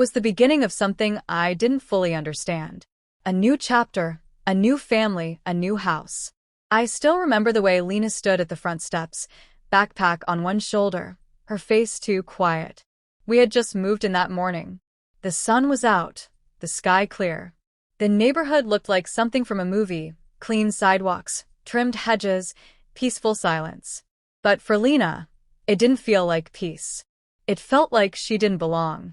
Was the beginning of something I didn't fully understand. A new chapter, a new family, a new house. I still remember the way Lena stood at the front steps, backpack on one shoulder, her face too quiet. We had just moved in that morning. The sun was out, the sky clear. The neighborhood looked like something from a movie, clean sidewalks, trimmed hedges, peaceful silence. But for Lena, it didn't feel like peace. It felt like she didn't belong.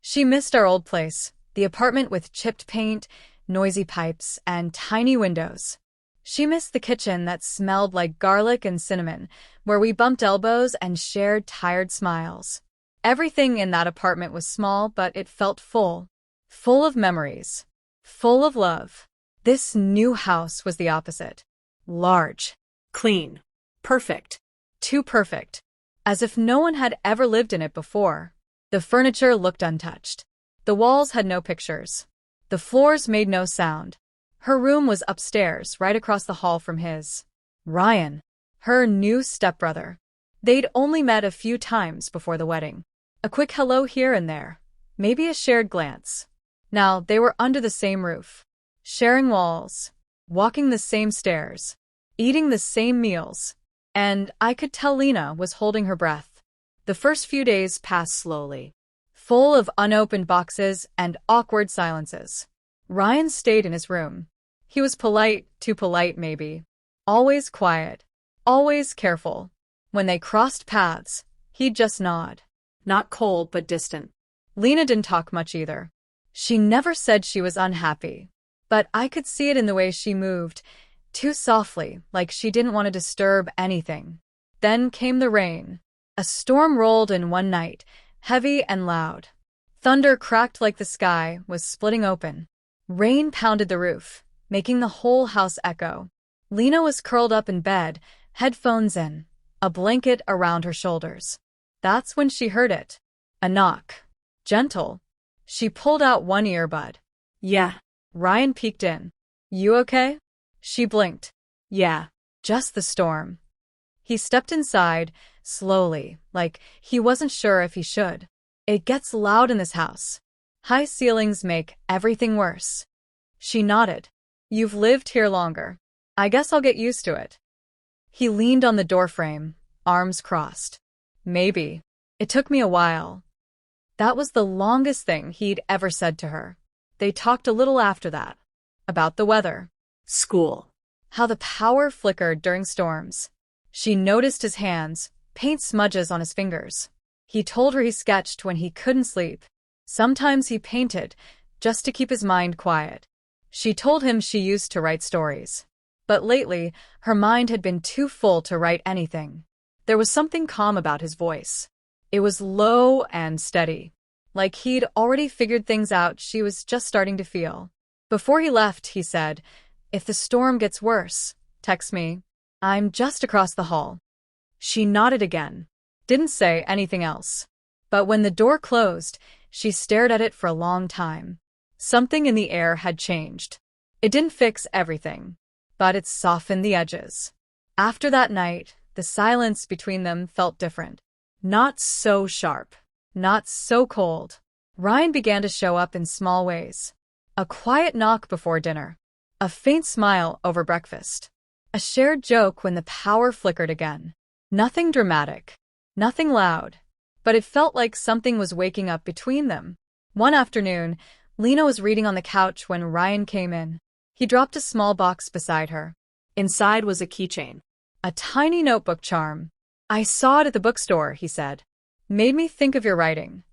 She missed our old place, the apartment with chipped paint, noisy pipes, and tiny windows. She missed the kitchen that smelled like garlic and cinnamon, where we bumped elbows and shared tired smiles. Everything in that apartment was small, but it felt full. Full of memories. Full of love. This new house was the opposite. Large. Clean. Perfect. Too perfect. As if no one had ever lived in it before. The furniture looked untouched. The walls had no pictures. The floors made no sound. Her room was upstairs, right across the hall from his. Ryan. Her new stepbrother. They'd only met a few times before the wedding. A quick hello here and there. Maybe a shared glance. Now they were under the same roof. Sharing walls. Walking the same stairs. Eating the same meals. And I could tell Lena was holding her breath. The first few days passed slowly. Full of unopened boxes and awkward silences. Ryan stayed in his room. He was polite, too polite maybe. Always quiet. Always careful. When they crossed paths, he'd just nod. Not cold, but distant. Lena didn't talk much either. She never said she was unhappy. But I could see it in the way she moved, too softly, like she didn't want to disturb anything. Then came the rain. A storm rolled in one night, heavy and loud. Thunder cracked like the sky was splitting open. Rain pounded the roof, making the whole house echo. Lena was curled up in bed, headphones in, a blanket around her shoulders. That's when she heard it. A knock. Gentle. She pulled out one earbud. Yeah. Ryan peeked in. You okay? She blinked. Yeah. Just the storm. He stepped inside, slowly, like he wasn't sure if he should. It gets loud in this house. High ceilings make everything worse. She nodded. You've lived here longer. I guess I'll get used to it. He leaned on the doorframe, arms crossed. Maybe. It took me a while. That was the longest thing he'd ever said to her. They talked a little after that. About the weather. School. How the power flickered during storms. She noticed his hands, paint smudges on his fingers. He told her he sketched when he couldn't sleep. Sometimes he painted, just to keep his mind quiet. She told him she used to write stories. But lately, her mind had been too full to write anything. There was something calm about his voice. It was low and steady. Like he'd already figured things out she was just starting to feel. Before he left, he said, if the storm gets worse, text me. I'm just across the hall. She nodded again. Didn't say anything else. But when the door closed, she stared at it for a long time. Something in the air had changed. It didn't fix everything, but it softened the edges. After that night, the silence between them felt different. Not so sharp. Not so cold. Ryan began to show up in small ways. A quiet knock before dinner. A faint smile over breakfast. A shared joke when the power flickered again. Nothing dramatic. Nothing loud. But it felt like something was waking up between them. One afternoon, Lena was reading on the couch when Ryan came in. He dropped a small box beside her. Inside was a keychain. A tiny notebook charm. I saw it at the bookstore, he said. Made me think of your writing.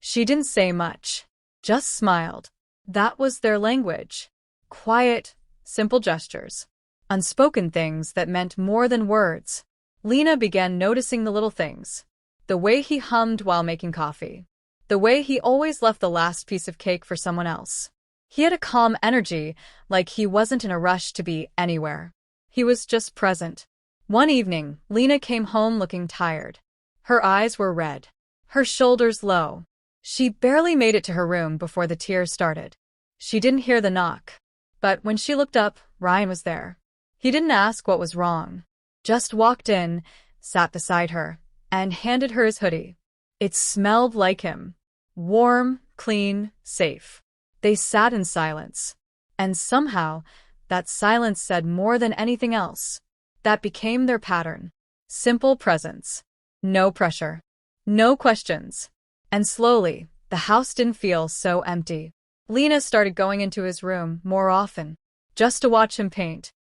She didn't say much. Just smiled. That was their language. Quiet, simple gestures. Unspoken things that meant more than words. Lena began noticing the little things. The way he hummed while making coffee. The way he always left the last piece of cake for someone else. He had a calm energy, like he wasn't in a rush to be anywhere. He was just present. One evening, Lena came home looking tired. Her eyes were red. Her shoulders low. She barely made it to her room before the tears started. She didn't hear the knock. But when she looked up, Ryan was there. He didn't ask what was wrong. Just walked in, sat beside her, and handed her his hoodie. It smelled like him. Warm, clean, safe. They sat in silence. And somehow, that silence said more than anything else. That became their pattern. Simple presence. No pressure. No questions. And slowly, the house didn't feel so empty. Lena started going into his room more often, just to watch him paint.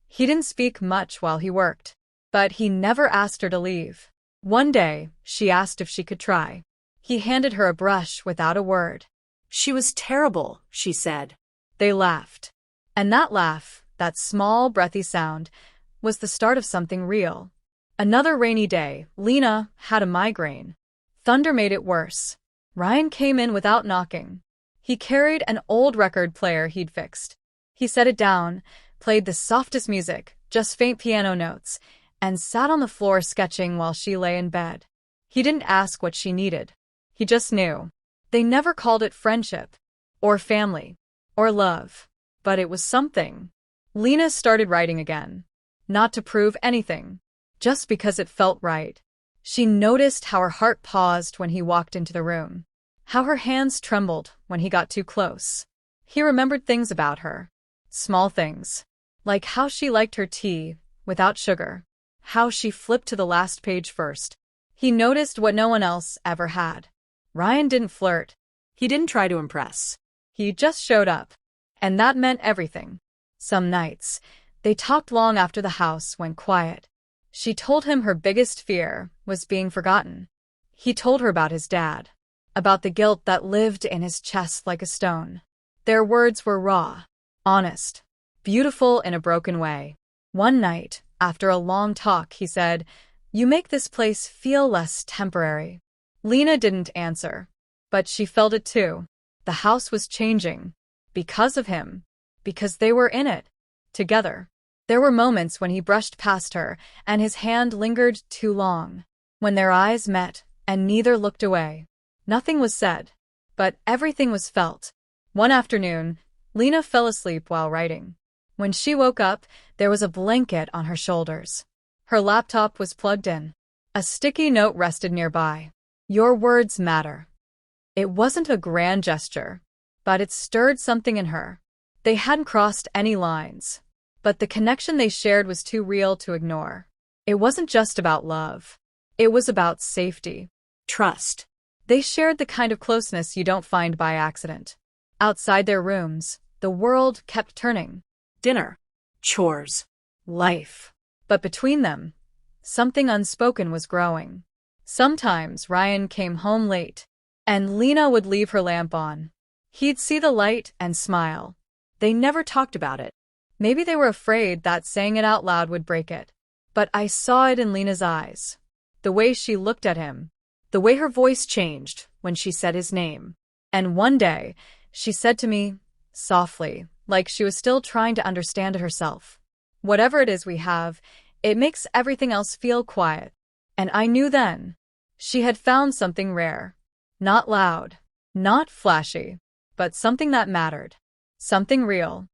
He didn't speak much while he worked, but he never asked her to leave. One day, she asked if she could try. He handed her a brush without a word. She was terrible, she said. They laughed. And that laugh, that small, breathy sound, was the start of something real. Another rainy day, Lena had a migraine. Thunder made it worse. Ryan came in without knocking. He carried an old record player he'd fixed. He set it down, played the softest music, just faint piano notes, and sat on the floor sketching while she lay in bed. He didn't ask what she needed. He just knew. They never called it friendship, or family, or love, but it was something. Lena started writing again. Not to prove anything, just because it felt right. She noticed how her heart paused when he walked into the room, how her hands trembled when he got too close. He remembered things about her. Small things, like how she liked her tea without sugar, how she flipped to the last page first. He noticed what no one else ever had. Ryan didn't flirt. He didn't try to impress. He just showed up. And that meant everything. Some nights, they talked long after the house went quiet. She told him her biggest fear was being forgotten. He told her about his dad, about the guilt that lived in his chest like a stone. Their words were raw, honest, beautiful in a broken way. One night, after a long talk, he said, "You make this place feel less temporary." Lena didn't answer, but she felt it too. The house was changing. Because of him. Because they were in it. Together. There were moments when he brushed past her, and his hand lingered too long. When their eyes met, and neither looked away. Nothing was said, but everything was felt. One afternoon, Lena fell asleep while writing. When she woke up, there was a blanket on her shoulders. Her laptop was plugged in. A sticky note rested nearby. "Your words matter." It wasn't a grand gesture, but it stirred something in her. They hadn't crossed any lines, but the connection they shared was too real to ignore. It wasn't just about love. It was about safety. Trust. They shared the kind of closeness you don't find by accident. Outside their rooms, the world kept turning. Dinner. Chores. Life. But between them, something unspoken was growing. Sometimes Ryan came home late, and Lena would leave her lamp on. He'd see the light and smile. They never talked about it. Maybe they were afraid that saying it out loud would break it. But I saw it in Lena's eyes. The way she looked at him. The way her voice changed when she said his name. And one day, she said to me, softly, like she was still trying to understand it herself, "Whatever it is we have, it makes everything else feel quiet." And I knew then. She had found something rare. Not loud. Not flashy. But something that mattered. Something real.